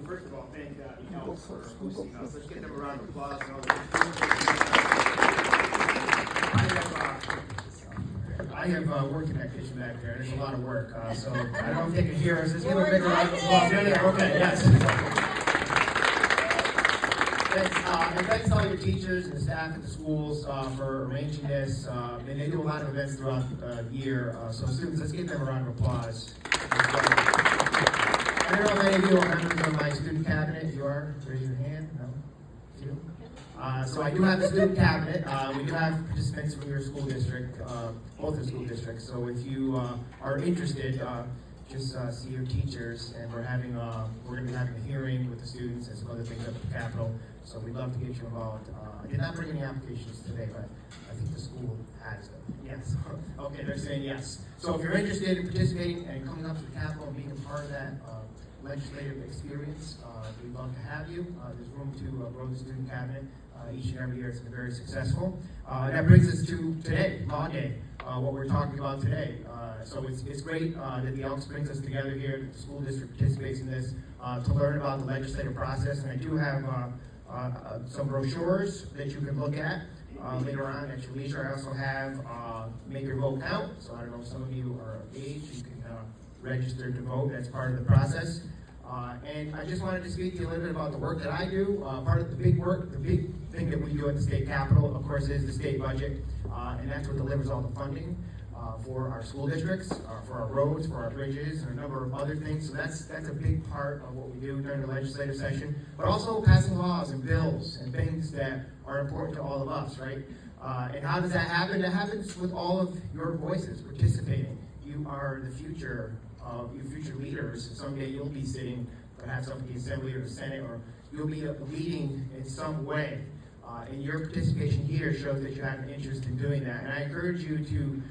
first of all thank the Elks for hosting us. Let's give them a round of applause. I have work in that kitchen back there. There's a lot of work, so I don't know if they can hear us. Let's give a big round of applause. Yeah, okay, yes. Thanks, and thanks to all your teachers and the staff at the schools for arranging this. And they do a lot of events throughout the year. So students, let's give them a round of applause. I don't know if any of you are members of my student cabinet. If you are, raise your hand. No? You? So I do have a student cabinet. We do have participants from your school district, both the school districts. So if you are interested, just see your teachers, and we're going to be having a hearing with the students and some other things up at the Capitol. So we'd love to get you involved. I did not bring any applications today, but I think the school has them. Yes. Okay, they're saying yes. So if you're interested in participating and coming up to the Capitol and being a part of that legislative experience, we'd love to have you. There's room to grow the student cabinet. Each and every year it's been very successful. That brings us to today, Law Day, what we're talking about today. So it's great that the Elks brings us together here, that the school district participates in this to learn about the legislative process. And I do have some brochures that you can look at later on at your leisure. I also have Make Your Vote Count. So I don't know if some of you are of age, you can register to vote. That's part of the process. And I just wanted to speak to you a little bit about the work that I do. Part of the big thing that we do at the state capitol, of course, is the state budget. And that's what delivers all the funding for our school districts, for our roads, for our bridges, and a number of other things. So that's a big part of what we do during the legislative session. But also passing laws and bills and things that are important to all of us, right? And how does that happen? That happens with all of your voices participating. You are the future of your future leaders. Someday you'll be sitting perhaps up in the Assembly or the Senate, or you'll be leading in some way. And your participation here shows that you have an interest in doing that. And I encourage you to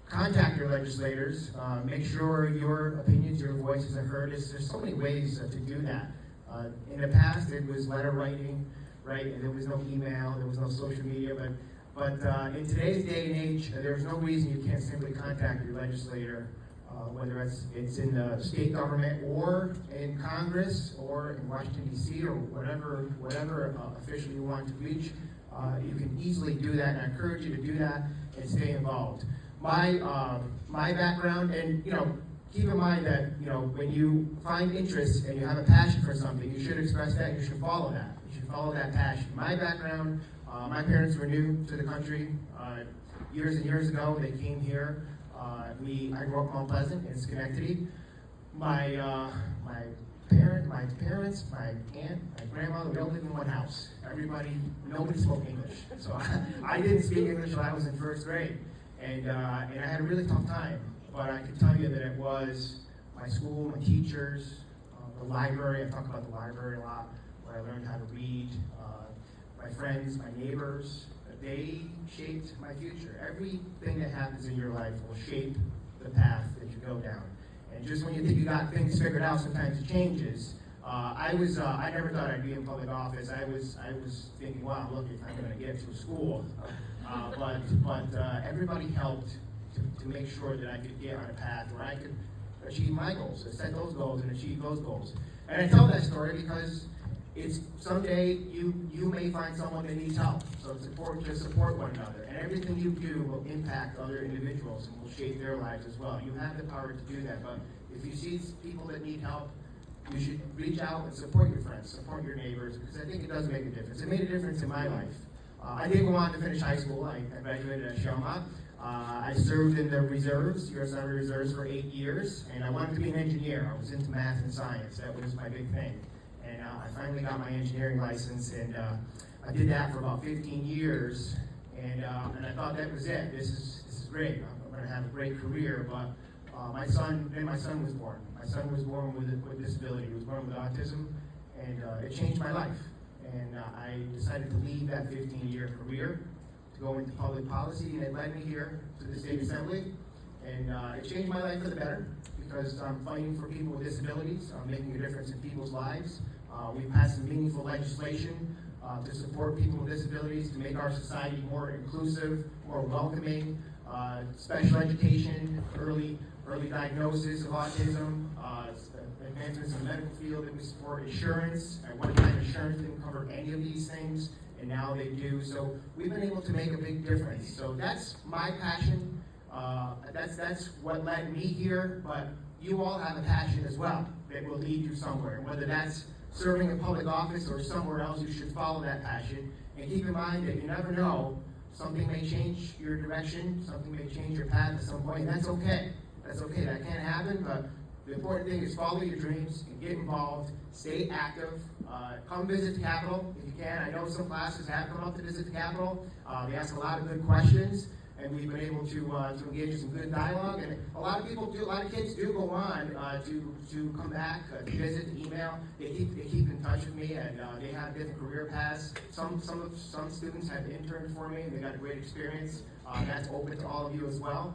contact your legislators, make sure your opinions, your voices are heard. There's so many ways to do that. In the past, it was letter writing, right? And there was no email, there was no social media, but in today's day and age, there's no reason you can't simply contact your legislator, whether it's in the state government or in Congress or in Washington, D.C. or whatever official you want to reach. You can easily do that, and I encourage you to do that and stay involved. My background, and keep in mind that when you find interest and you have a passion for something, you should express that. You should follow that. You should follow that passion. My background, my parents were new to the country years and years ago. They came here. I grew up in Mount Pleasant in Schenectady. My parents, my aunt, my grandmother, we all lived in one house. Nobody spoke English. So I didn't speak English until I was in first grade. And I had a really tough time. But I can tell you that it was my school, my teachers, the library. I talk about the library a lot, where I learned how to read. My friends, my neighbors, they shaped my future. Everything that happens in your life will shape the path that you go down. And just when you think you got things figured out, sometimes it changes. I never thought I'd be in public office. I was thinking, wow, look, if I'm going to get to school. But everybody helped to make sure that I could get on a path where I could achieve my goals, set those goals and achieve those goals. And I tell that story because it's someday you may find someone that needs help. So it's important to support one another. And everything you do will impact other individuals and will shape their lives as well. You have the power to do that. But if you see people that need help, you should reach out and support your friends, support your neighbors, because I think it does make a difference. It made a difference in my life. I did go on to finish high school. I graduated at Shelmont. I served in the reserves, U.S. Army Reserves, for 8 years, and I wanted to be an engineer. I was into math and science. That was my big thing. And I finally got my engineering license, and I did that for about 15 years, and I thought that was it. This is great. I'm going to have a great career, but my son was born. My son was born with disability. He was born with autism, and it changed my life. And I decided to leave that 15-year career to go into public policy, and it led me here to the State Assembly. And it changed my life for the better, because I'm fighting for people with disabilities. I'm making a difference in people's lives. We've passed some meaningful legislation to support people with disabilities, to make our society more inclusive, more welcoming, special education, early diagnosis of autism, advancements in the medical field that we support, insurance. At one time, insurance didn't cover any of these things, and now they do. So we've been able to make a big difference. So that's my passion. That's what led me here, but you all have a passion as well that will lead you somewhere. Whether that's serving in public office or somewhere else, you should follow that passion. And keep in mind that you never know, something may change your direction, something may change your path at some point, and that's okay. That's okay, that can happen, but the important thing is follow your dreams and get involved, stay active, come visit the Capitol if you can. I know some classes have come up to visit the Capitol. They ask a lot of good questions, and we've been able to engage in some good dialogue. And a lot of kids do go on to come back, to visit, to email. They keep in touch with me, and they have different career paths. Some students have interned for me, and they got a great experience. That's open to all of you as well.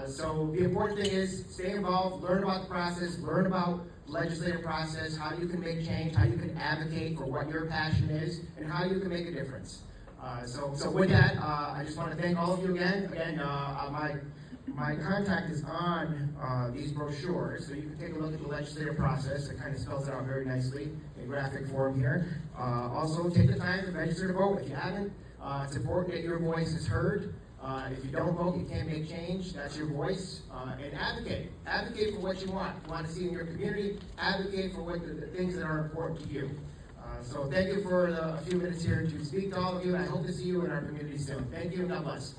So the important thing is stay involved, learn about the process, learn about legislative process, how you can make change, how you can advocate for what your passion is, and how you can make a difference. So with that, I just want to thank all of you again. Again, my contact is on these brochures, so you can take a look at the legislative process. It kind of spells it out very nicely in graphic form here. Also, take the time to register to vote. If you haven't, it's important that your voice is heard. If you don't vote, you can't make change. That's your voice. And advocate. Advocate for what you want. You want to see in your community. Advocate for what the things that are important to you. So thank you for a few minutes here to speak to all of you. I hope to see you in our community soon. Thank you and God bless.